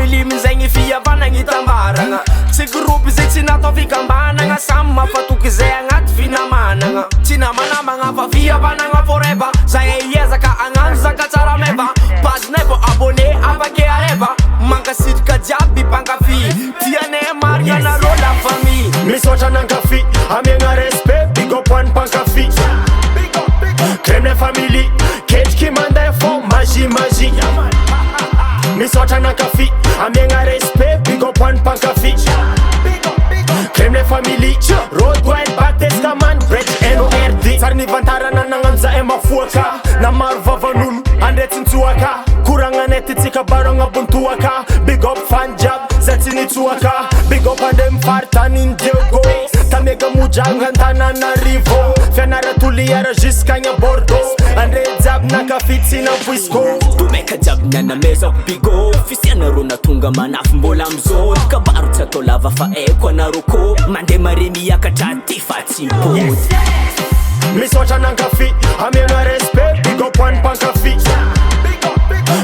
milimy zegny fihavanagna itambaragna tsy groupe zay tsy natao fikambanagna samy mafatoky zay agnaty finamanagna tsy namanamagna fa fihavanagna forever zay iezaka agnano zaka tsara meva pazinay vo abonné avake areva mankasitrika jiaby mpankafy tianay marianarô la famille misotra nankafi amiagna respect big up hoan'ny mpankafy crème family ketriky manday fô magie misotra nankafi amiagna respect big up hoan'ny mpankafy crème family roadwine batestaman bret nord sary nivantarana nagnano za mafoaka na maro vavan'olo andretsintsooaka koragnanay titsika baro agnabontoaka big up fan jab za tsy nitsoaka big up ande mifaritany Diego tamega mojanga Antananarivo fianaratoliara jusqu'agna Bordeaux andre jiaby nankafi tsy nampoisiko tomeka jiaby nianamezako bigo fisianarô natonga manafy mbola amizô kabaro tsy atao lava fa eko anarô kô mandeha mare miakatra ty fa tsy mpody misotra nankafi amiagna respect big up hoan'ny mpankafy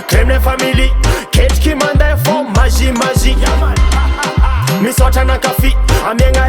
crème family ketriky manday fô magie misotra nankafi amiagna